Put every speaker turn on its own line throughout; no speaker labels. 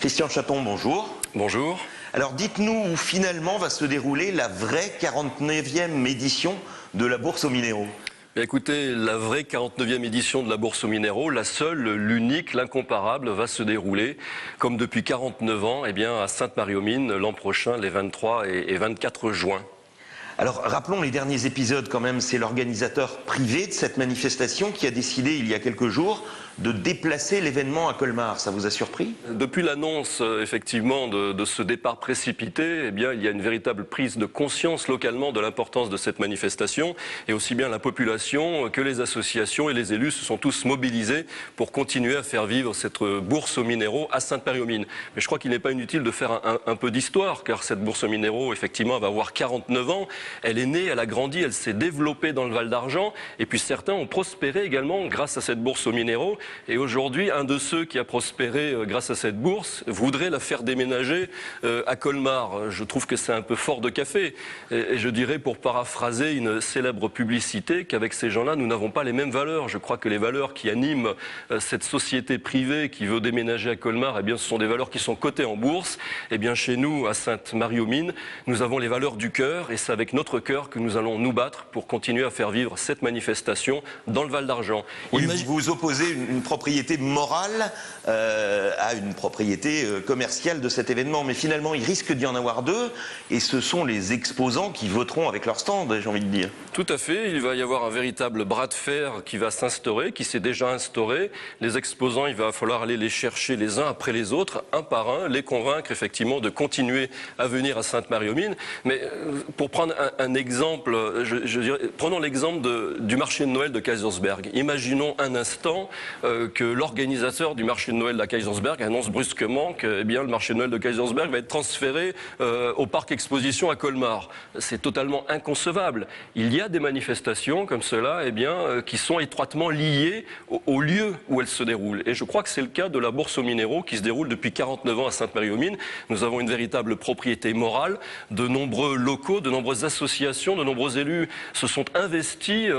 Christian Chaton, bonjour.
Bonjour.
Alors dites-nous où finalement va se dérouler la vraie 49e édition de la Bourse aux minéraux.
Écoutez, la vraie 49e édition de la Bourse aux minéraux, la seule, l'unique, l'incomparable, va se dérouler, comme depuis 49 ans, à Sainte-Marie-aux-Mines, l'an prochain, les 23 et 24 juin.
Alors rappelons les derniers épisodes quand même, c'est l'organisateur privé de cette manifestation qui a décidé il y a quelques jours de déplacer l'événement à Colmar. Ça vous a surpris?
Depuis l'annonce effectivement de ce départ précipité, il y a une véritable prise de conscience localement de l'importance de cette manifestation, et aussi bien la population que les associations et les élus se sont tous mobilisés pour continuer à faire vivre cette bourse aux minéraux à Sainte-Marie-aux-Mines. Mais je crois qu'il n'est pas inutile de faire un peu d'histoire, car cette bourse aux minéraux effectivement va avoir 49 ans. Elle est née, elle a grandi, elle s'est développée dans le Val d'Argent, et puis certains ont prospéré également grâce à cette bourse aux minéraux. Et aujourd'hui, un de ceux qui a prospéré grâce à cette bourse voudrait la faire déménager à Colmar. Je trouve que c'est un peu fort de café. Et je dirais, pour paraphraser une célèbre publicité, qu'avec ces gens-là, nous n'avons pas les mêmes valeurs. Je crois que les valeurs qui animent cette société privée qui veut déménager à Colmar, ce sont des valeurs qui sont cotées en bourse. Chez nous, à Sainte-Marie-aux-Mines, nous avons les valeurs du cœur, et c'est avec notre cœur que nous allons nous battre pour continuer à faire vivre cette manifestation dans le Val d'Argent.
Oui, vous opposez une propriété morale à une propriété commerciale de cet événement, mais finalement il risque d'y en avoir deux, et ce sont les exposants qui voteront avec leur stand, j'ai envie de dire.
Tout à fait, il va y avoir un véritable bras de fer qui va s'instaurer, qui s'est déjà instauré. Les exposants, il va falloir aller les chercher les uns après les autres, un par un, les convaincre effectivement de continuer à venir à Sainte-Marie-aux-Mines. Mais pour prendre un exemple, prenons l'exemple du marché de Noël de Kaysersberg. Imaginons un instant que l'organisateur du marché de Noël de Kaysersberg annonce brusquement que le marché de Noël de Kaysersberg va être transféré au parc exposition à Colmar. C'est totalement inconcevable. Il y a des manifestations comme cela qui sont étroitement liées au lieu où elles se déroulent. Et je crois que c'est le cas de la Bourse aux minéraux qui se déroule depuis 49 ans à Sainte-Marie-aux-Mines. Nous avons une véritable propriété morale. De nombreux locaux, de nombreuses associations, de nombreux élus se sont investis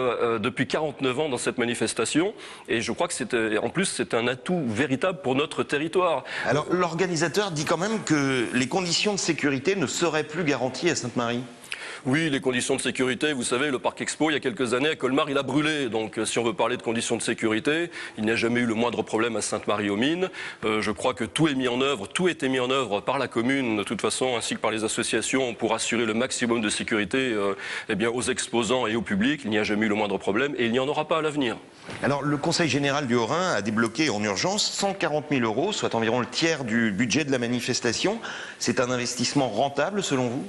depuis 49 ans dans cette manifestation. Et je crois que en plus c'est un atout véritable pour notre territoire.
Alors l'organisateur dit quand même que les conditions de sécurité ne seraient plus garanties à Sainte-Marie.
Oui, les conditions de sécurité, vous savez, le parc Expo, il y a quelques années, à Colmar, il a brûlé. Donc, si on veut parler de conditions de sécurité, il n'y a jamais eu le moindre problème à Sainte-Marie-aux-Mines. Je crois que tout est mis en œuvre, tout a été mis en œuvre par la commune, de toute façon, ainsi que par les associations, pour assurer le maximum de sécurité aux exposants et au public. Il n'y a jamais eu le moindre problème, et il n'y en aura pas à l'avenir.
Alors, le Conseil général du Haut-Rhin a débloqué en urgence 140 000 €, soit environ le tiers du budget de la manifestation. C'est un investissement rentable, selon vous ?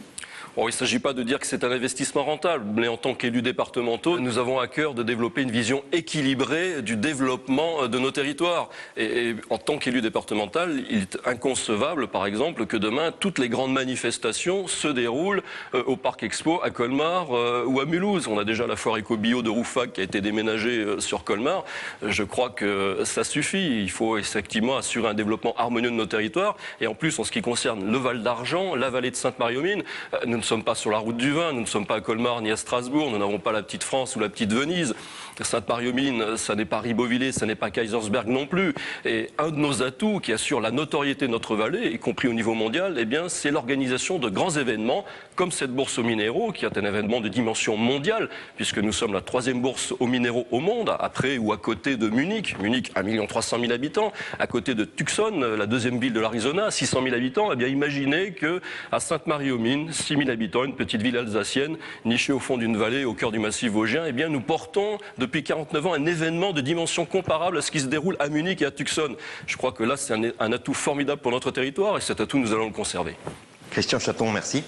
Bon, il ne s'agit pas de dire que c'est un investissement rentable, mais en tant qu'élus départementaux, nous avons à cœur de développer une vision équilibrée du développement de nos territoires. Et en tant qu'élu départemental, il est inconcevable, par exemple, que demain, toutes les grandes manifestations se déroulent au Parc Expo, à Colmar ou à Mulhouse. On a déjà la foire éco-bio de Rouffach qui a été déménagée sur Colmar. Je crois que ça suffit. Il faut effectivement assurer un développement harmonieux de nos territoires. Et en plus, en ce qui concerne le Val d'Argent, la vallée de Sainte-Marie-aux-Mines, nous ne sommes pas sur la route du vin, nous ne sommes pas à Colmar ni à Strasbourg, nous n'avons pas la petite France ou la petite Venise. Sainte-Marie-aux-Mines, ça n'est pas Ribeauvillé, ça n'est pas Kaysersberg non plus. Et un de nos atouts qui assure la notoriété de notre vallée, y compris au niveau mondial, c'est l'organisation de grands événements, comme cette bourse aux minéraux, qui est un événement de dimension mondiale, puisque nous sommes la 3e bourse aux minéraux au monde, après ou à côté de Munich. Munich, 1 300 000 habitants, à côté de Tucson, la 2e ville de l'Arizona, 600 000 habitants. Imaginez qu'à Sainte-Marie-aux-Mines, 6 000 habitants, une petite ville alsacienne, nichée au fond d'une vallée au cœur du massif vosgien, nous portons depuis 49 ans un événement de dimension comparable à ce qui se déroule à Munich et à Tucson. Je crois que là, c'est un atout formidable pour notre territoire, et cet atout, nous allons le conserver.
Christian Chaton, merci.